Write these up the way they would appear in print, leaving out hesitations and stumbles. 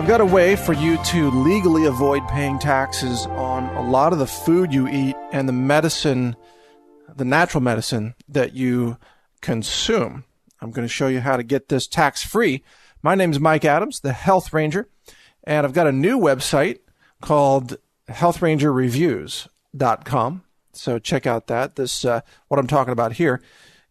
got a way for you to legally avoid paying taxes on a lot of the food you eat and the medicine, the natural medicine that you consume. I'm going to show you how to get this tax-free. My name is Mike Adams, the Health Ranger, and I've got a new website called healthrangerreviews.com. So check out that. This, what I'm talking about here,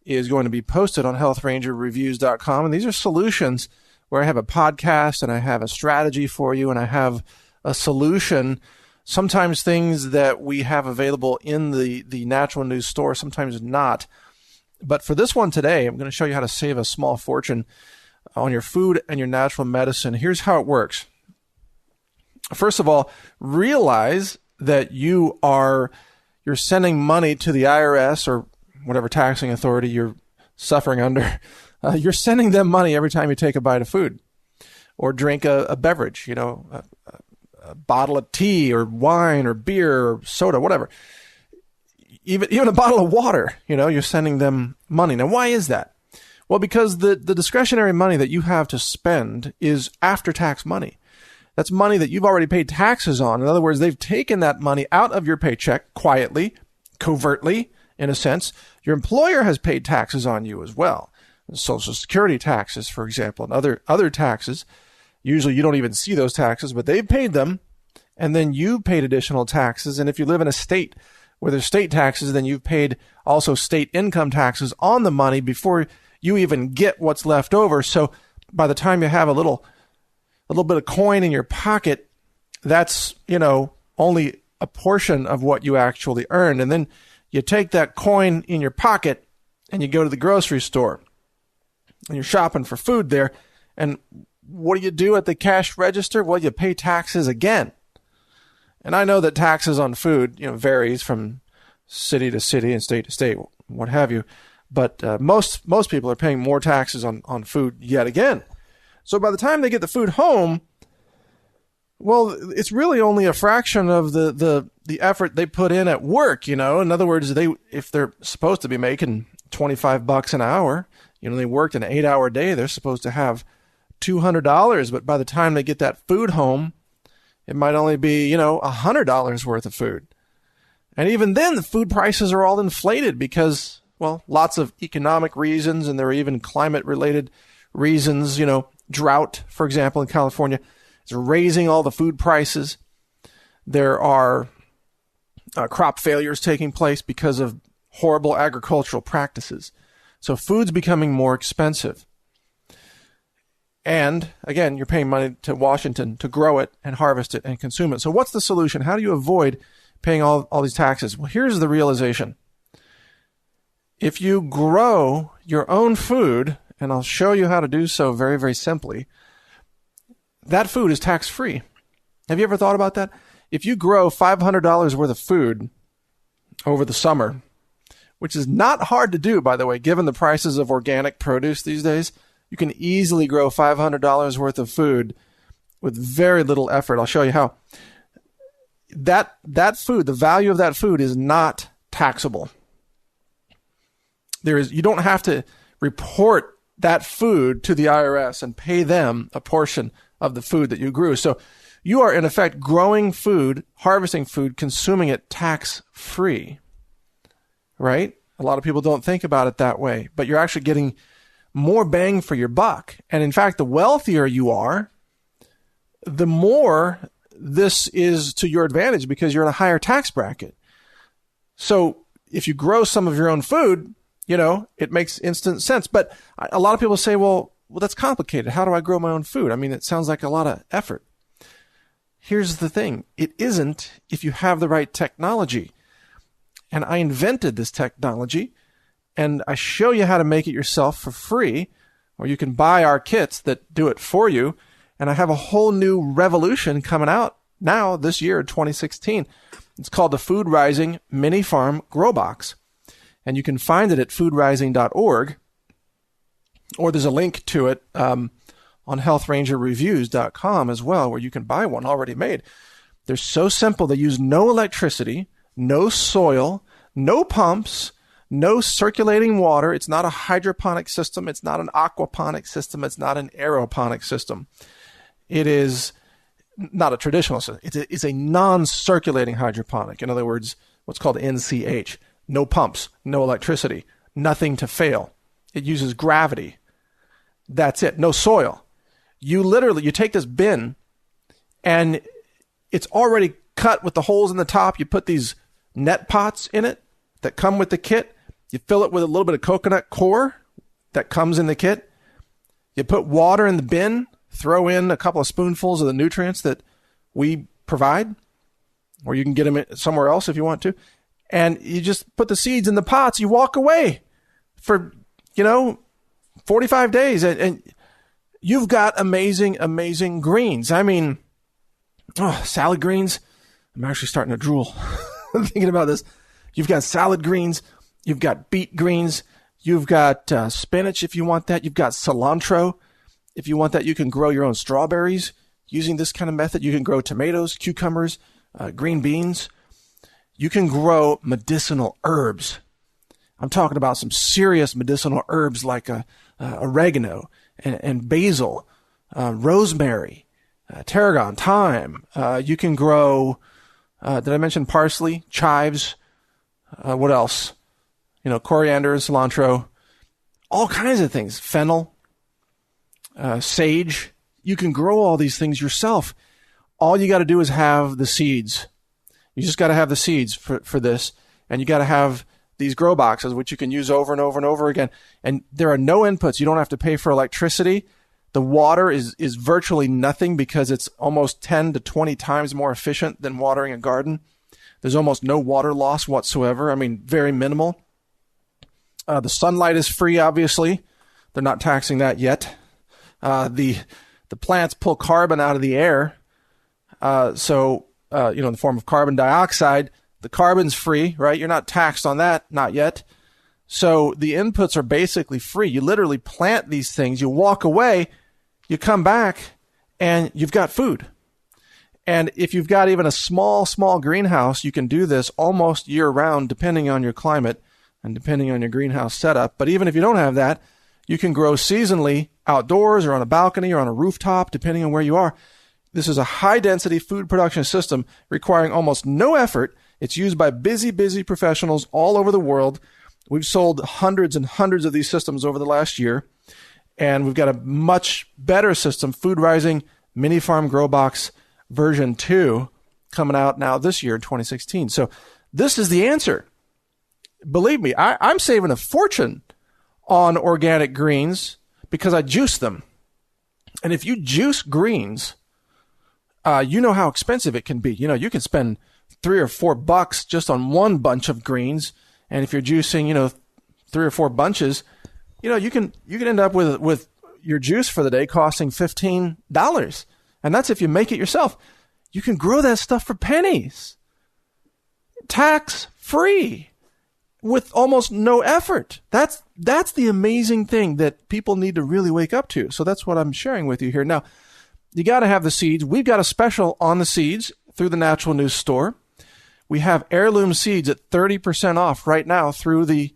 is going to be posted on healthrangerreviews.com. And these are solutions where I have a podcast and I have a strategy for you and I have a solution. Sometimes things that we have available in the Natural News store, sometimes not. But for this one today, I'm going to show you how to save a small fortune on your food and your natural medicine. Here's how it works. First of all, realize that you're sending money to the IRS or whatever taxing authority you're suffering under. You're sending them money every time you take a bite of food or drink a beverage, a bottle of tea or wine or beer or soda, whatever. Even a bottle of water, you're sending them money. Now, why is that? Well, because the discretionary money that you have to spend is after-tax money. That's money that you've already paid taxes on. In other words, they've taken that money out of your paycheck quietly, covertly, in a sense. Your employer has paid taxes on you as well. Social Security taxes, for example, and other taxes. Usually you don't even see those taxes, but they've paid them, and then you paid additional taxes. And if you live in a state where there's state taxes, then you've paid also state income taxes on the money before you even get what's left over. So by the time you have a little bit of coin in your pocket, that's, only a portion of what you actually earned. And then you take that coin in your pocket and you go to the grocery store and you're shopping for food there. And what do you do at the cash register? Well, you pay taxes again. And I know that taxes on food, varies from city to city and state to state, what have you. But most people are paying more taxes on food yet again. So by the time they get the food home, well, it's really only a fraction of the effort they put in at work, In other words, if they're supposed to be making $25 an hour, they worked an 8-hour day, they're supposed to have $200, but by the time they get that food home, it might only be, $100 worth of food. And even then, the food prices are all inflated because, well, lots of economic reasons, and there are even climate-related reasons, drought, for example, in California, is raising all the food prices. There are crop failures taking place because of horrible agricultural practices. So food's becoming more expensive. And again, you're paying money to Washington to grow it and harvest it and consume it. So what's the solution? How do you avoid paying all these taxes? Well, here's the realization. If you grow your own food, and I'll show you how to do so very, very simply, that food is tax-free. Have you ever thought about that? If you grow $500 worth of food over the summer, which is not hard to do, by the way, given the prices of organic produce these days, you can easily grow $500 worth of food with very little effort. I'll show you how. That food, the value of that food is not taxable. You don't have to report that food to the IRS and pay them a portion of the food that you grew. So you are, in effect, growing food, harvesting food, consuming it tax-free, right? A lot of people don't think about it that way, but you're actually getting more bang for your buck. And in fact, the wealthier you are, the more this is to your advantage because you're in a higher tax bracket. So if you grow some of your own food, it makes instant sense. But a lot of people say, well, that's complicated. How do I grow my own food? I mean, it sounds like a lot of effort. Here's the thing. It isn't if you have the right technology. And I invented this technology, and I show you how to make it yourself for free, or you can buy our kits that do it for you. And I have a whole new revolution coming out now this year, 2016. It's called the Food Rising Mini Farm Grow Box. And you can find it at foodrising.org, or there's a link to it on healthrangerreviews.com as well, where you can buy one already made. They're so simple. They use no electricity, no soil, no pumps, no circulating water. It's not a hydroponic system. It's not an aquaponic system. It's not an aeroponic system. It is not a traditional system. It's a non-circulating hydroponic. In other words, what's called NCH. No pumps, no electricity, nothing to fail. It uses gravity. That's it. No soil. You take this bin and it's already cut with the holes in the top. You put these net pots in it that come with the kit. You fill it with a little bit of coconut core that comes in the kit. You put water in the bin, throw in a couple of spoonfuls of the nutrients that we provide, or you can get them somewhere else if you want to. And you just put the seeds in the pots. You walk away for, 45 days and you've got amazing, amazing greens. I mean, salad greens. I'm actually starting to drool thinking about this. You've got salad greens. You've got beet greens. You've got spinach if you want that. You've got cilantro. If you want that, you can grow your own strawberries using this kind of method. You can grow tomatoes, cucumbers, green beans. You can grow medicinal herbs. I'm talking about some serious medicinal herbs like oregano and basil, rosemary, tarragon, thyme. You can grow, did I mention parsley, chives? What else? Coriander, cilantro, all kinds of things. Fennel, sage. You can grow all these things yourself. All you got to do is have the seeds. You just got to have the seeds for this. And you got to have these grow boxes, which you can use over and over and over again. And there are no inputs. You don't have to pay for electricity. The water is virtually nothing because it's almost 10 to 20 times more efficient than watering a garden. There's almost no water loss whatsoever. I mean, very minimal. The sunlight is free, obviously. They're not taxing that yet. The plants pull carbon out of the air. In the form of carbon dioxide. The carbon's free, right? You're not taxed on that, not yet. So the inputs are basically free. You literally plant these things. You walk away, you come back, and you've got food. And if you've got even a small greenhouse, you can do this almost year-round, depending on your climate and depending on your greenhouse setup. But even if you don't have that, you can grow seasonally outdoors or on a balcony or on a rooftop, depending on where you are. This is a high-density food production system requiring almost no effort. It's used by busy professionals all over the world. We've sold hundreds and hundreds of these systems over the last year. And we've got a much better system, Food Rising Mini Farm Grow Box version 2, coming out now this year in 2016. So this is the answer. Believe me, I'm saving a fortune on organic greens because I juice them. And if you juice greens, you know how expensive it can be. You can spend $3 or $4 just on one bunch of greens. And if you're juicing, 3 or 4 bunches, you can end up with your juice for the day costing $15. And that's if you make it yourself. You can grow that stuff for pennies. Tax free with almost no effort. That's the amazing thing that people need to really wake up to. So that's what I'm sharing with you here. Now, you got to have the seeds. We've got a special on the seeds through the NaturalNews store. We have heirloom seeds at 30% off right now through the,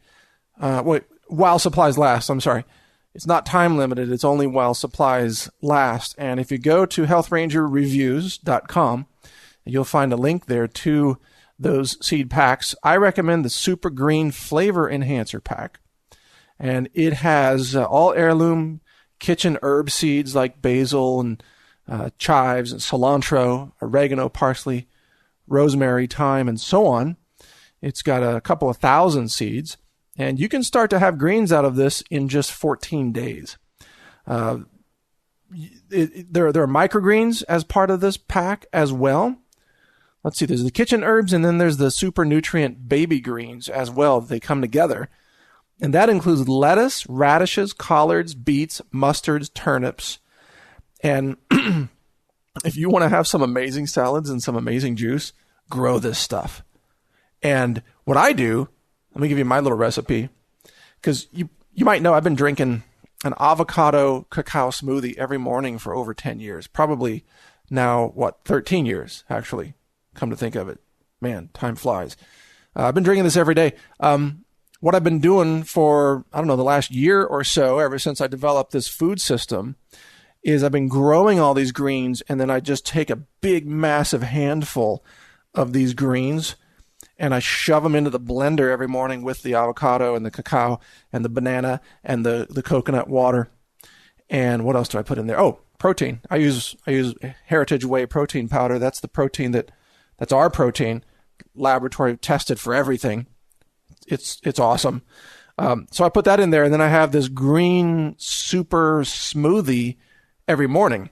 while supplies last. I'm sorry. It's not time limited. It's only while supplies last. And if you go to healthrangerreviews.com, you'll find a link there to those seed packs. I recommend the Super Green Flavor Enhancer pack. And it has all heirloom kitchen herb seeds like basil and chives and cilantro, oregano, parsley, rosemary, thyme, and so on. It's got a couple of thousand seeds, and you can start to have greens out of this in just 14 days. There are microgreens as part of this pack as well. Let's see, there's the kitchen herbs, and then there's the super nutrient baby greens as well. They come together, and that includes lettuce, radishes, collards, beets, mustards, turnips. And if you want to have some amazing salads and some amazing juice, grow this stuff. And what I do, let me give you my little recipe, because you might know I've been drinking an avocado cacao smoothie every morning for over 10 years, probably now, 13 years, actually, come to think of it. Man, time flies. I've been drinking this every day. What I've been doing for, the last year or so, ever since I developed this food system, is I've been growing all these greens, and then I just take a big, massive handful of these greens, and I shove them into the blender every morning with the avocado and the cacao and the banana and the coconut water. And what else do I put in there? Oh, protein. I use Heritage Whey protein powder. That's the protein that's our protein, laboratory tested for everything. It's awesome. So I put that in there, and then I have this green super smoothie every morning.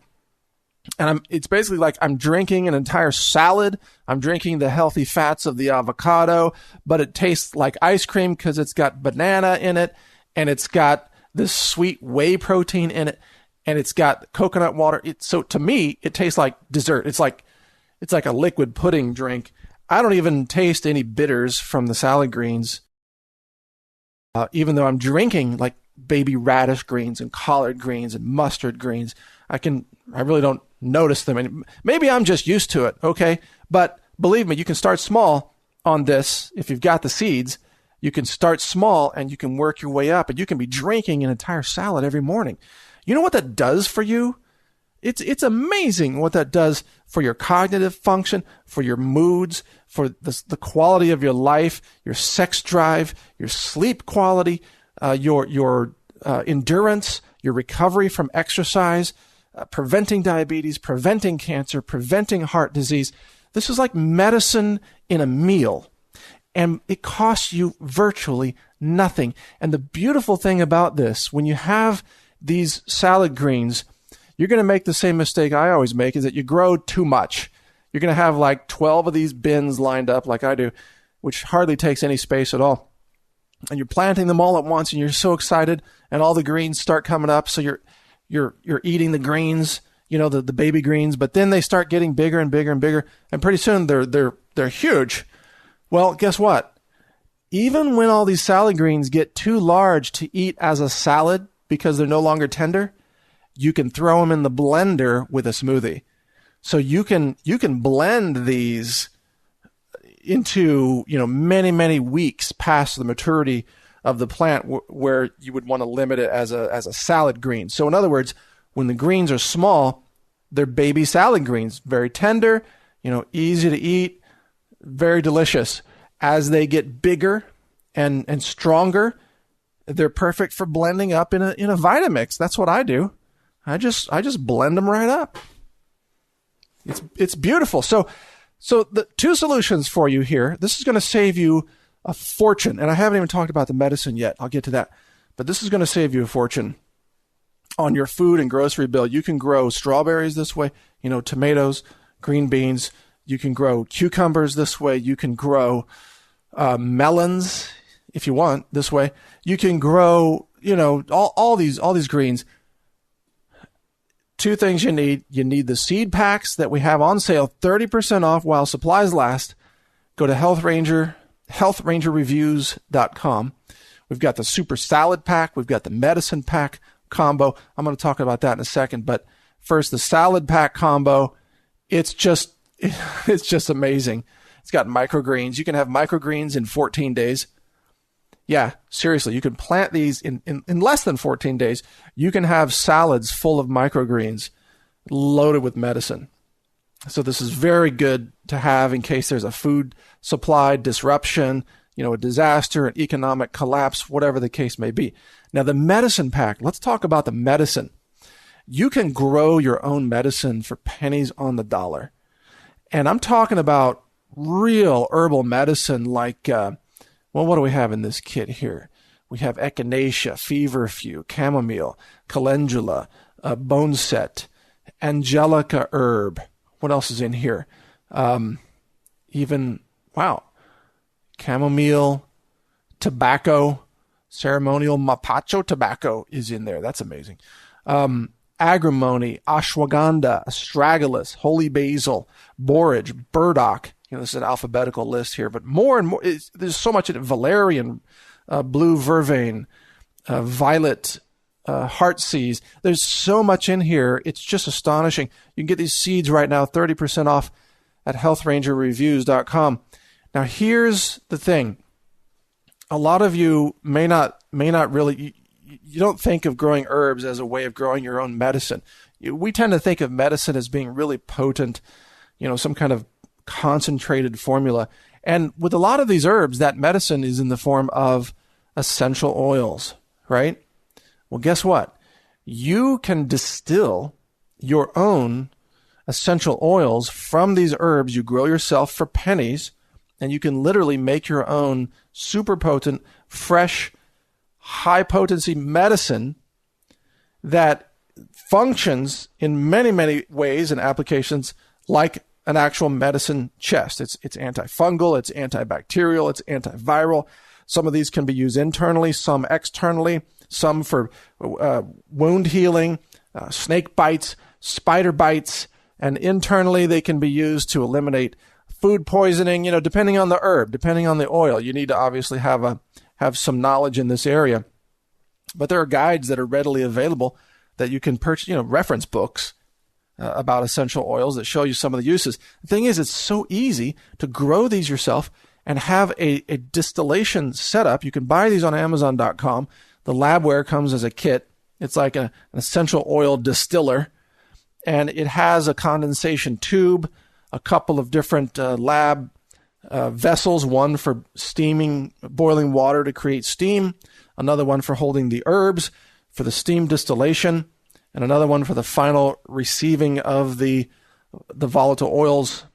And it's basically like I'm drinking an entire salad. I'm drinking the healthy fats of the avocado, but it tastes like ice cream because it's got banana in it, and it's got this sweet whey protein in it, and it's got coconut water. So to me, it tastes like dessert. It's like a liquid pudding drink. I don't even taste any bitters from the salad greens, even though I'm drinking like baby radish greens and collard greens and mustard greens. I really don't notice them. Maybe I'm just used to it, okay? But believe me, you can start small on this. If you've got the seeds, you can start small and you can work your way up, and you can be drinking an entire salad every morning. You know what that does for you? It's amazing what that does for your cognitive function, for your moods, for the quality of your life, your sex drive, your sleep quality, your endurance, your recovery from exercise, preventing diabetes, preventing cancer, preventing heart disease. This is like medicine in a meal, and it costs you virtually nothing. And the beautiful thing about this, when you have these salad greens, you're going to make the same mistake I always make, is that you grow too much. You're going to have like 12 of these bins lined up like I do, which hardly takes any space at all. And you're planting them all at once, and you're so excited, and all the greens start coming up. So you're eating the greens, the baby greens, but then they start getting bigger and bigger and bigger, and pretty soon they're huge. Well, guess what? Even when all these salad greens get too large to eat as a salad because they're no longer tender, you can throw them in the blender with a smoothie. So you can blend these into, many, many weeks past the maturity of the plant, where you would want to limit it as a salad green. So in other words, when the greens are small, they're baby salad greens, very tender, easy to eat, very delicious. As they get bigger and stronger, they're perfect for blending up in a Vitamix. That's what I do. I just blend them right up. It's beautiful. So the two solutions for you here. This is going to save you a fortune, and I haven't even talked about the medicine yet. I'll get to that. But this is going to save you a fortune on your food and grocery bill. You can grow strawberries this way, tomatoes, green beans. You can grow cucumbers this way. You can grow melons if you want this way. You can grow, all these greens. Two things you need. You need the seed packs that we have on sale, 30% off while supplies last. Go to healthrangerreviews.com. We've got the super salad pack. We've got the medicine pack combo. I'm going to talk about that in a second. But first, the salad pack combo. It's just amazing. It's got microgreens. You can have microgreens in 14 days. Yeah, seriously, you can plant these in less than 14 days. You can have salads full of microgreens loaded with medicine. So this is very good to have in case there's a food supply disruption, a disaster, an economic collapse, whatever the case may be. Now, the medicine pack, let's talk about the medicine. You can grow your own medicine for pennies on the dollar. And I'm talking about real herbal medicine like, what do we have in this kit here? We have echinacea, feverfew, chamomile, calendula, boneset, angelica herb. What else is in here? Chamomile, tobacco, ceremonial mapacho tobacco is in there. That's amazing. Agrimony, ashwagandha, astragalus, holy basil, borage, burdock. This is an alphabetical list here, but more and more. There's so much in it. Valerian, blue vervain, violet, heartsease. There's so much in here. It's just astonishing. You can get these seeds right now, 30% off at healthrangerreviews.com. Now, here's the thing. A lot of you may not really, you don't think of growing herbs as a way of growing your own medicine. We tend to think of medicine as being really potent, some kind of concentrated formula. And with a lot of these herbs, that medicine is in the form of essential oils, right? Well, guess what? You can distill your own essential oils from these herbs you grow yourself for pennies, and you can literally make your own super potent, fresh, high potency medicine that functions in many, many ways and applications like an actual medicine chest. It's antifungal, it's antibacterial, it's antiviral. Some of these can be used internally, some externally, some for wound healing, snake bites, spider bites, and internally they can be used to eliminate food poisoning, depending on the herb, depending on the oil. You need to obviously have some knowledge in this area. But there are guides that are readily available that you can purchase, reference books about essential oils that show you some of the uses. The thing is, it's so easy to grow these yourself and have a distillation setup. You can buy these on Amazon.com. The labware comes as a kit. It's like an essential oil distiller, and it has a condensation tube, a couple of different lab vessels, one for steaming, boiling water to create steam, another one for holding the herbs for the steam distillation, and another one for the final receiving of the volatile oils,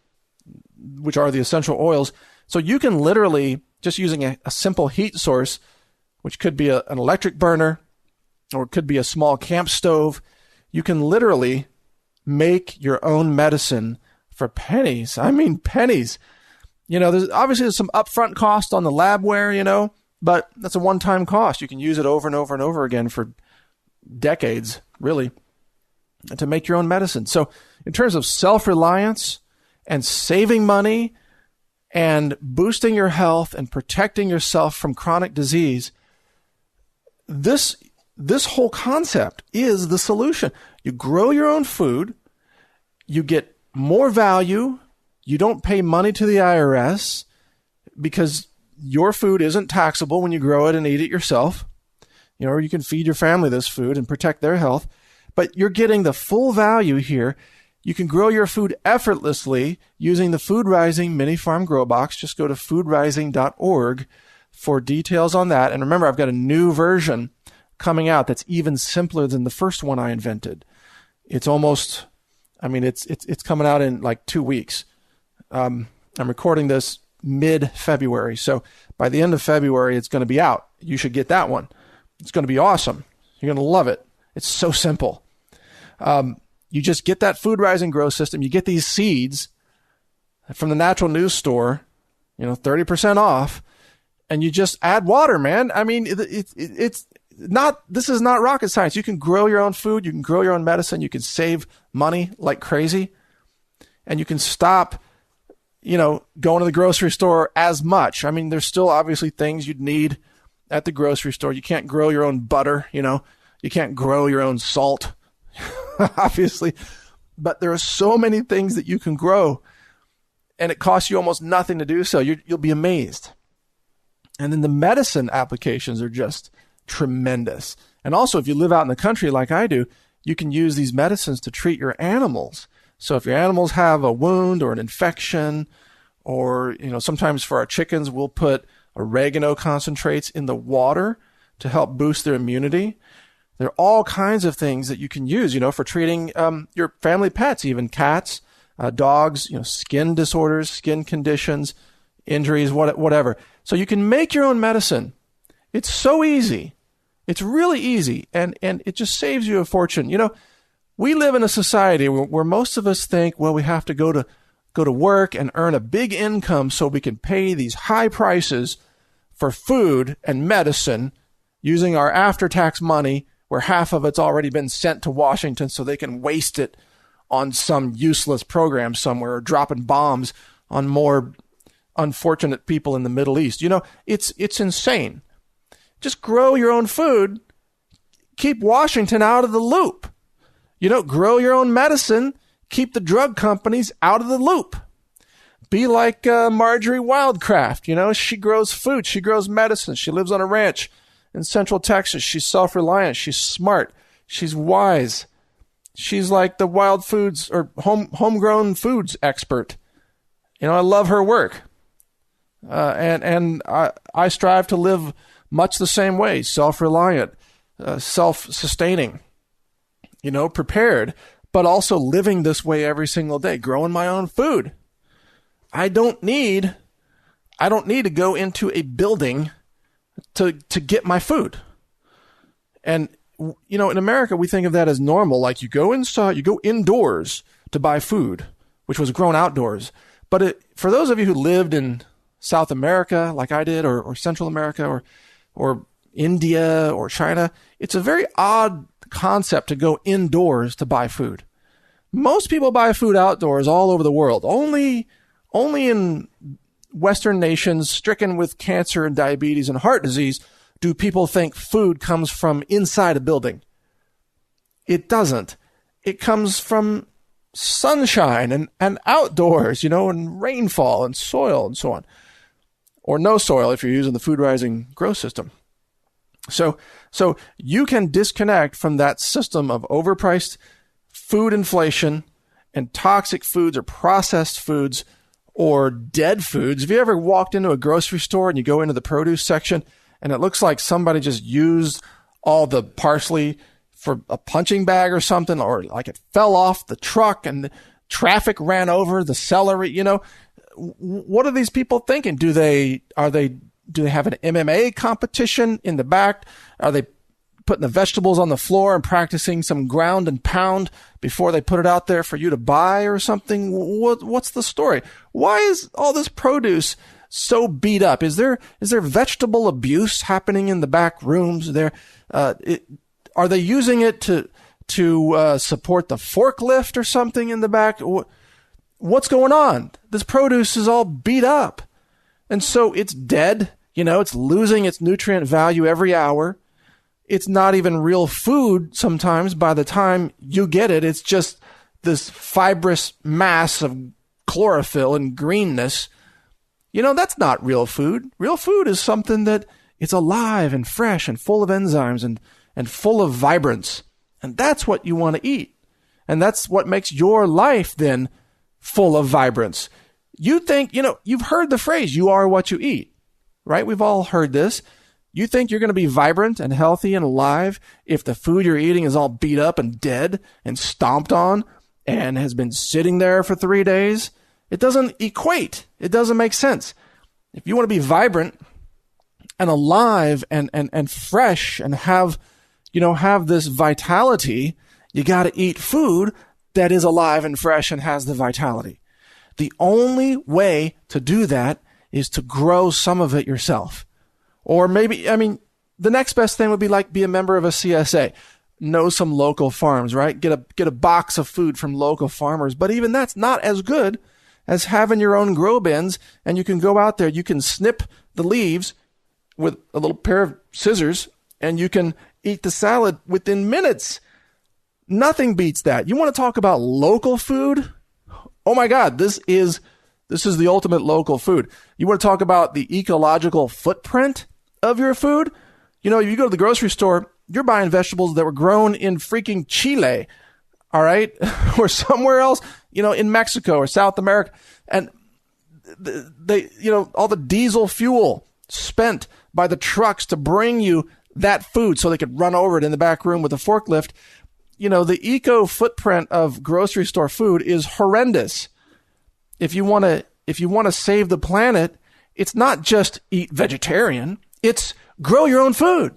which are the essential oils. So you can literally, just using a simple heat source, which could be an electric burner, or it could be a small camp stove, you can literally make your own medicine for pennies. I mean, pennies. There's some upfront cost on the labware, but that's a one-time cost. You can use it over and over and over again for decades, really, to make your own medicine. So in terms of self-reliance and saving money and boosting your health and protecting yourself from chronic disease, this whole concept is the solution. You grow your own food, you get more value, you don't pay money to the IRS because your food isn't taxable when you grow it and eat it yourself. Or you can feed your family this food and protect their health. But you're getting the full value here. You can grow your food effortlessly using the Food Rising Mini Farm Grow Box. Just go to foodrising.org for details on that. And remember, I've got a new version coming out that's even simpler than the first one I invented. It's it's coming out in like 2 weeks. I'm recording this mid-February. So by the end of February, it's going to be out. You should get that one. It's going to be awesome. You're going to love it. It's so simple. You just get that Food Rising Grow System. You get these seeds from the NaturalNews store, 30% off, and you just add water, man. I mean, this is not rocket science. You can grow your own food. You can grow your own medicine. You can save money like crazy, and you can stop, going to the grocery store as much. I mean, there's still obviously things you'd need at the grocery store. You can't grow your own butter, you can't grow your own salt, obviously, but there are so many things that you can grow, and it costs you almost nothing to do so. You'll be amazed. And then the medicine applications are just tremendous. And also, if you live out in the country like I do, you can use these medicines to treat your animals. So if your animals have a wound or an infection, or, sometimes for our chickens, we'll put oregano concentrates in the water to help boost their immunity. There are all kinds of things that you can use, for treating your family pets, even cats, dogs, skin disorders, skin conditions, injuries, whatever. So you can make your own medicine. It's so easy. It's really easy, and it just saves you a fortune. We live in a society where most of us think, well, we have to go to work and earn a big income so we can pay these high prices for food and medicine using our after-tax money, where half of it's already been sent to Washington so they can waste it on some useless program somewhere, or dropping bombs on more unfortunate people in the Middle East. It's insane. Just grow your own food. Keep Washington out of the loop. Grow your own medicine. Keep the drug companies out of the loop. Be like Marjorie Wildcraft. She grows food. She grows medicine. She lives on a ranch in Central Texas. She's self-reliant. She's smart. She's wise. She's like the wild foods or homegrown foods expert. I love her work. And I strive to live much the same way, self-reliant, self-sustaining, prepared, but also living this way every single day, growing my own food. I don't need to go into a building to get my food. And, in America, we think of that as normal. Like you go indoors to buy food, which was grown outdoors. But for those of you who lived in South America, like I did, or Central America, or India or China, it's a very odd concept to go indoors to buy food. Most people buy food outdoors all over the world. Only in Western nations stricken with cancer and diabetes and heart disease do people think food comes from inside a building. It doesn't. It comes from sunshine and outdoors, and rainfall and soil and so on. Or no soil if you're using the food rising grow system. So you can disconnect from that system of overpriced food inflation and toxic foods or processed foods or dead foods. Have you ever walked into a grocery store and you go into the produce section and it looks like somebody just used all the parsley for a punching bag or something, or like it fell off the truck and the traffic ran over the celery? What are these people thinking? Do they have an MMA competition in the back? Are they putting the vegetables on the floor and practicing some ground and pound before they put it out there for you to buy or something? What's the story? Why is all this produce so beat up? Is there vegetable abuse happening in the back rooms? Are they using it to support the forklift or something in the back? What's going on? This produce is all beat up. And so it's dead. It's losing its nutrient value every hour. It's not even real food sometimes by the time you get it. It's just this fibrous mass of chlorophyll and greenness. That's not real food. Real food is something that it's alive and fresh and full of enzymes and full of vibrance. And that's what you want to eat. And that's what makes your life then full of vibrance. You think, you've heard the phrase, you are what you eat, right? We've all heard this. You think you're going to be vibrant and healthy and alive if the food you're eating is all beat up and dead and stomped on and has been sitting there for 3 days? It doesn't equate. It doesn't make sense. If you want to be vibrant and alive and fresh and have this vitality, you got to eat food that is alive and fresh and has the vitality. The only way to do that is to grow some of it yourself. Or maybe, the next best thing would be a member of a CSA. Know some local farms, right? Get a box of food from local farmers. But even that's not as good as having your own grow bins, and you can go out there, you can snip the leaves with a little pair of scissors, and you can eat the salad within minutes. Nothing beats that. You want to talk about local food? Oh my God, this is the ultimate local food. You want to talk about the ecological footprint of your food? You go to the grocery store, you're buying vegetables that were grown in freaking Chile, all right? Or somewhere else, in Mexico or South America. And they, all the diesel fuel spent by the trucks to bring you that food so they could run over it in the back room with a forklift. The eco footprint of grocery store food is horrendous. If you want to save the planet, it's not just eat vegetarian. It's grow your own food.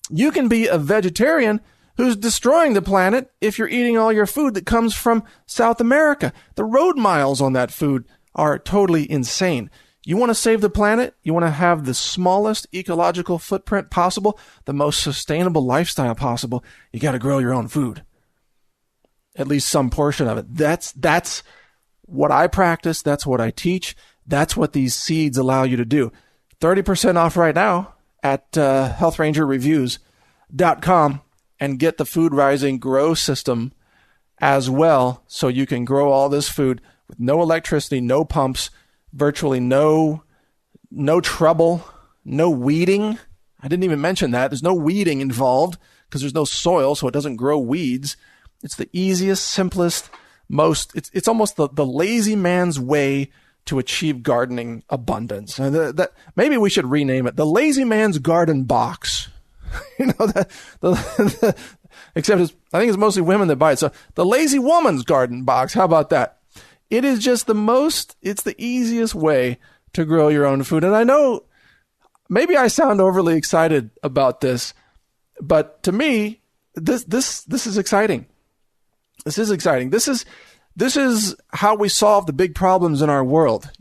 You can be a vegetarian who's destroying the planet if you're eating all your food that comes from South America. The road miles on that food are totally insane. You want to save the planet? You want to have the smallest ecological footprint possible, the most sustainable lifestyle possible? You got to grow your own food. At least some portion of it. That's what I practice. That's what I teach. That's what these seeds allow you to do. 30% off right now at healthrangerreviews.com and get the Food Rising Grow System as well, so you can grow all this food with no electricity, no pumps, virtually no trouble, no weeding. I didn't even mention that. There's no weeding involved because there's no soil, so it doesn't grow weeds. It's the easiest, simplest, it's almost the lazy man's way to achieve gardening abundance. Maybe we should rename it the lazy man's garden box. Except I think it's mostly women that buy it. So the lazy woman's garden box. How about that? It is just it's the easiest way to grow your own food. And I know maybe I sound overly excited about this, but to me, this is exciting. This is exciting. This is how we solve the big problems in our world,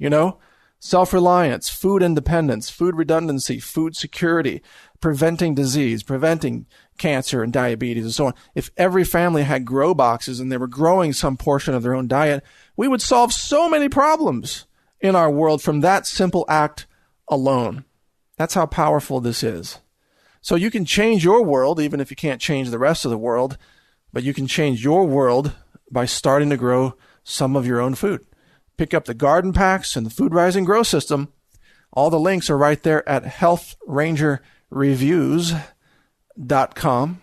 self-reliance, food independence, food redundancy, food security, preventing disease, preventing cancer and diabetes and so on. If every family had grow boxes and they were growing some portion of their own diet, we would solve so many problems in our world from that simple act alone. That's how powerful this is. So you can change your world, even if you can't change the rest of the world, but you can change your world by starting to grow some of your own food. Pick up the garden packs and the Food Rising Grow System. All the links are right there at healthrangerreviews.com.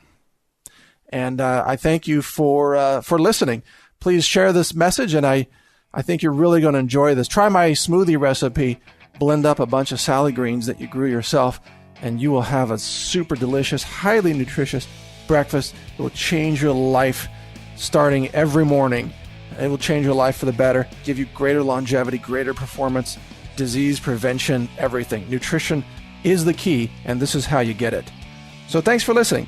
And I thank you for listening. Please share this message, and I think you're really going to enjoy this. Try my smoothie recipe. Blend up a bunch of salad greens that you grew yourself, and you will have a super delicious, highly nutritious breakfast that will change your life starting every morning. It will change your life for the better, give you greater longevity, greater performance, disease prevention, everything. Nutrition is the key, and this is how you get it. So thanks for listening.